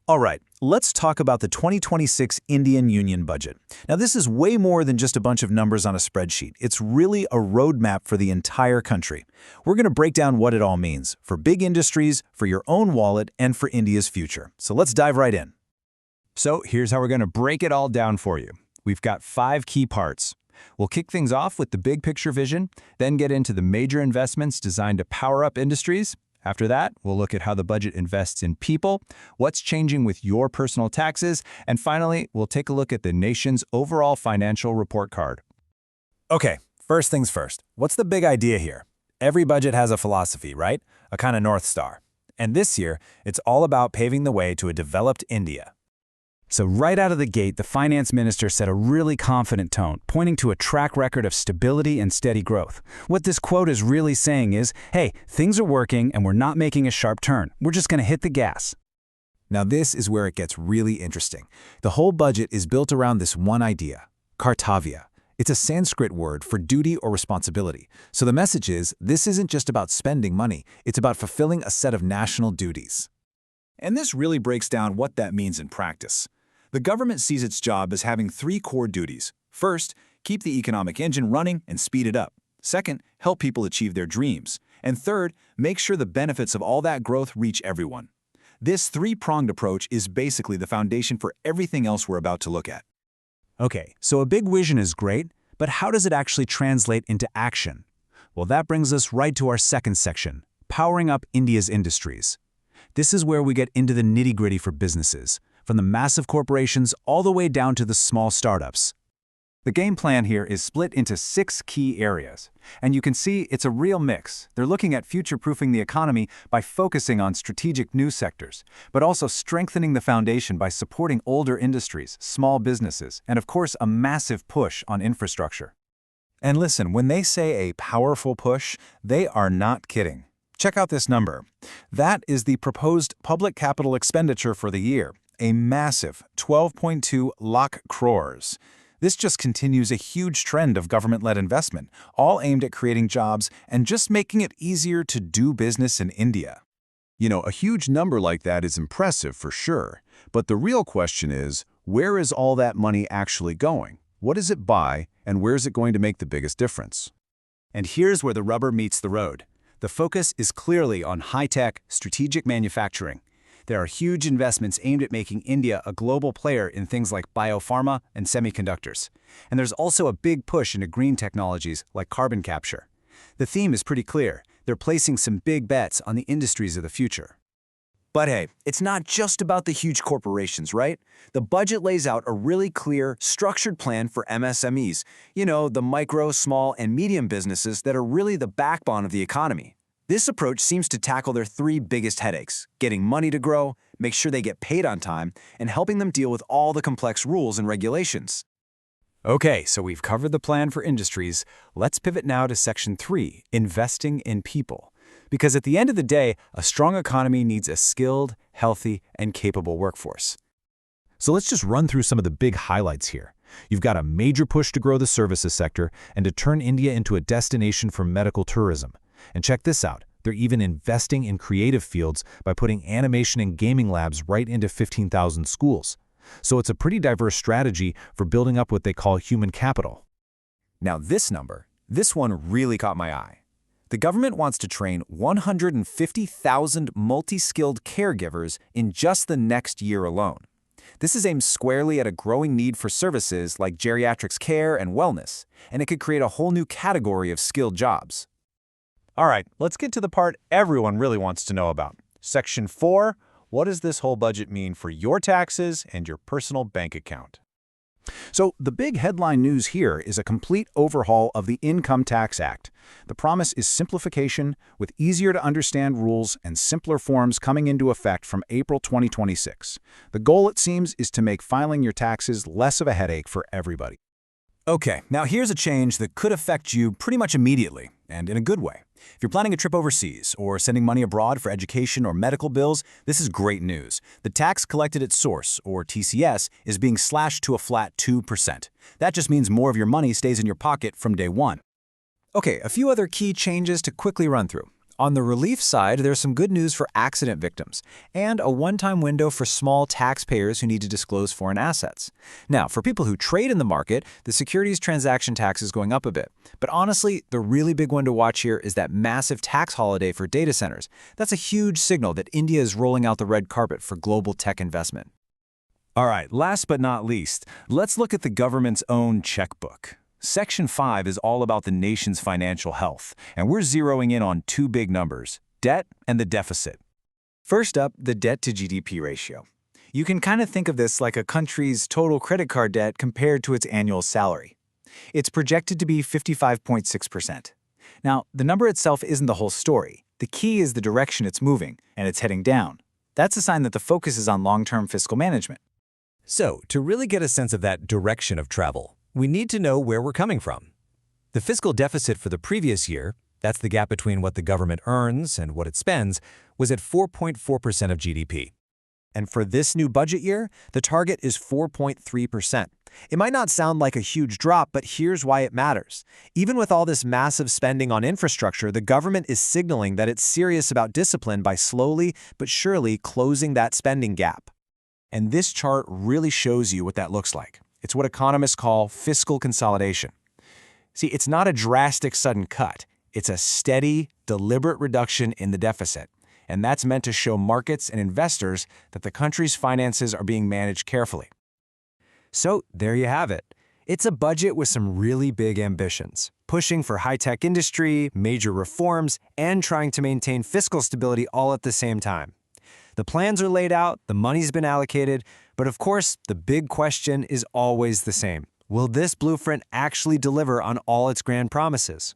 All right, let's talk about the 2026 Indian Union budget. Now, this is way more than just a bunch of numbers on a spreadsheet. It's really a roadmap for the entire country. We're going to break down what it all means for big industries, for your own wallet, and for India's future. So let's dive right in. So here's how we're going to break it all down for you. We've got 5 key parts. We'll kick things off with the big picture vision, then get into the major investments designed to power up industries. After that, we'll look at how the budget invests in people, what's changing with your personal taxes, and finally, we'll take a look at the nation's overall financial report card. Okay, first things first. What's the big idea here? Every budget has a philosophy, right? A kind of North Star. And this year, it's all about paving the way to a developed India. So right out of the gate, the finance minister set a really confident tone, pointing to a track record of stability and steady growth. What this quote is really saying is, hey, things are working and we're not making a sharp turn. We're just going to hit the gas. Now this is where it gets really interesting. The whole budget is built around this one idea, kartavya. It's a Sanskrit word for duty or responsibility. So the message is, this isn't just about spending money, it's about fulfilling a set of national duties. And this really breaks down what that means in practice. The government sees its job as having 3 core duties. First, keep the economic engine running and speed it up. Second, help people achieve their dreams. And third, make sure the benefits of all that growth reach everyone. This 3-pronged approach is basically the foundation for everything else we're about to look at. Okay, so a big vision is great, but how does it actually translate into action? Well, that brings us right to our second section, powering up India's industries. This is where we get into the nitty-gritty for businesses, from the massive corporations all the way down to the small startups. The game plan here is split into 6 key areas, and you can see it's a real mix. They're looking at future-proofing the economy by focusing on strategic new sectors, but also strengthening the foundation by supporting older industries, small businesses, and of course a massive push on infrastructure. And listen, when they say a powerful push, they are not kidding. Check out this number. That is the proposed public capital expenditure for the year, a massive 12.2 lakh crores. This just continues a huge trend of government-led investment, all aimed at creating jobs and just making it easier to do business in India. You know, a huge number like that is impressive for sure, but the real question is, where is all that money actually going? What does it buy, and where is it going to make the biggest difference? And here's where the rubber meets the road. The focus is clearly on high-tech, strategic manufacturing. There are huge investments aimed at making India a global player in things like biopharma and semiconductors. And there's also a big push into green technologies like carbon capture. The theme is pretty clear. They're placing some big bets on the industries of the future. But hey, it's not just about the huge corporations, right? The budget lays out a really clear, structured plan for MSMEs. You know, the micro, small, and medium businesses that are really the backbone of the economy. This approach seems to tackle their 3 biggest headaches: getting money to grow, make sure they get paid on time, and helping them deal with all the complex rules and regulations. Okay, so we've covered the plan for industries. Let's pivot now to Section 3, investing in people. Because at the end of the day, a strong economy needs a skilled, healthy, and capable workforce. So let's just run through some of the big highlights here. You've got a major push to grow the services sector and to turn India into a destination for medical tourism. And check this out, they're even investing in creative fields by putting animation and gaming labs right into 15,000 schools. So it's a pretty diverse strategy for building up what they call human capital. Now this one really caught my eye. The government wants to train 150,000 multi-skilled caregivers in just the next year alone. This is aimed squarely at a growing need for services like geriatrics care and wellness, and it could create a whole new category of skilled jobs. All right, let's get to the part everyone really wants to know about. Section 4, what does this whole budget mean for your taxes and your personal bank account? So the big headline news here is a complete overhaul of the Income Tax Act. The promise is simplification with easier-to-understand rules and simpler forms coming into effect from April 2026. The goal, it seems, is to make filing your taxes less of a headache for everybody. Okay, now here's a change that could affect you pretty much immediately, and in a good way. If you're planning a trip overseas or sending money abroad for education or medical bills, this is great news. The tax collected at source, or TCS, is being slashed to a flat 2%. That just means more of your money stays in your pocket from day one. Okay, a few other key changes to quickly run through. On the relief side, there's some good news for accident victims and a one-time window for small taxpayers who need to disclose foreign assets. Now, for people who trade in the market, the securities transaction tax is going up a bit. But honestly, the really big one to watch here is that massive tax holiday for data centers. That's a huge signal that India is rolling out the red carpet for global tech investment. All right, last but not least, let's look at the government's own checkbook. Section 5 is all about the nation's financial health, and we're zeroing in on two big numbers, debt and the deficit. First up, the debt to GDP ratio. You can kind of think of this like a country's total credit card debt compared to its annual salary. It's projected to be 55.6%. Now, the number itself isn't the whole story. The key is the direction it's moving, and it's heading down. That's a sign that the focus is on long-term fiscal management. So, to really get a sense of that direction of travel, we need to know where we're coming from. The fiscal deficit for the previous year, that's the gap between what the government earns and what it spends, was at 4.4% of GDP. And for this new budget year, the target is 4.3%. It might not sound like a huge drop, but here's why it matters. Even with all this massive spending on infrastructure, the government is signaling that it's serious about discipline by slowly but surely closing that spending gap. And this chart really shows you what that looks like. It's what economists call fiscal consolidation. See, it's not a drastic sudden cut. It's a steady, deliberate reduction in the deficit. And that's meant to show markets and investors that the country's finances are being managed carefully. So there you have it. It's a budget with some really big ambitions, pushing for high-tech industry, major reforms, and trying to maintain fiscal stability all at the same time. The plans are laid out, the money's been allocated, but of course, the big question is always the same. Will this blueprint actually deliver on all its grand promises?